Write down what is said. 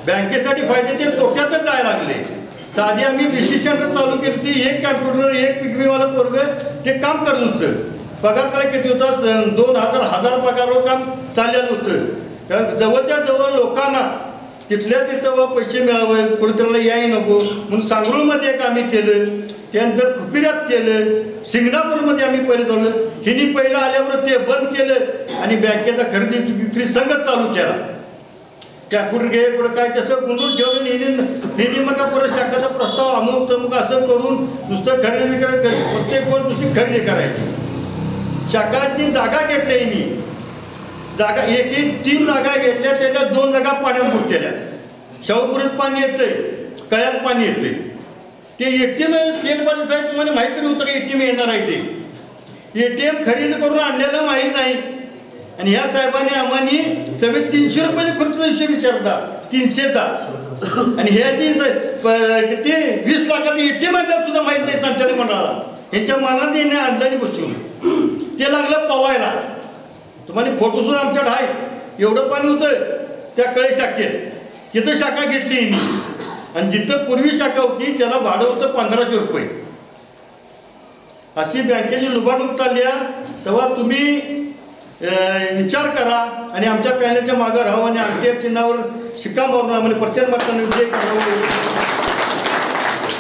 बँकेसाठी फायदे ते तोट्यातच जायला लागले. साधी आम्ही BC सेंटर चालू केली ती एक कॅम्प्युटर एक पिकमीवाला पोरग ते काम करत होतं. पगार त्याला किती होता 2,000 पगारावर काम चाललेलं होतं. कारण जवळच्या जवळ लोकांना तिथल्या तिथं पैसे मिळावे कुठे त्याला याही नको म्हणून सांगरूळमध्ये एक आम्ही केलं. त्यानंतर खुपिऱ्यात केलं. सिंगणापूरमध्ये आम्ही पहिले चाललो. हिनी पहिलं आल्यावर ते बंद केलं आणि बँकेचा खरेदी विक्री संघच चालू केला. कॅम्प्युटर घे कुठं काय तसं गुंडून ठेवून हिनी मग परत शाखाचा प्रस्ताव अमुक तमुक असं करून नुसतं खरेदी विक्री प्रत्येक कोण नुसती खरेदी करायची. शाखाची जागा घेतल्या हिनी जागा एक 3 जागा घेतल्या त्याच्या 2 जागा पाण्यात बुडतेल्या. शाहूपुरीत पाणी येतंय कळ्यात पाणी येतंय. ते ATM तेलपाणी साहेब तुम्हाला माहिती नव्हतं का ATM येणार आहे ते ATM खरेदी करून आणलेलं माहीत नाही. आणि ह्या साहेबांनी आम्हानी 300 रुपयाचा खर्च हिशोब विचारता 300चा आणि हे ते 20 लाखाचं ATM आणलं सुद्धा माहीत नाही संचालक मंडळाला. यांच्या मनात येणे आणलं आणि बसवून ते लागलं पवायला. तुम्हाला फोटो सुद्धा आमच्याकडे आहे. एवढं पाणी होतं त्या कळे शाखेत. तिथं शाखा घेतली आणि जिथं पूर्वी शाखा होती त्याला भाडं होतं 1500 रुपये. अशी बँकेची लुबाडणूक चालली आहे. तेव्हा तुम्ही विचार करा आणि आमच्या पॅनलच्या मागं राहावं आणि अंगठी चिन्हावर शिक्का मारून आम्हाला प्रचार मारताना विजय करावं.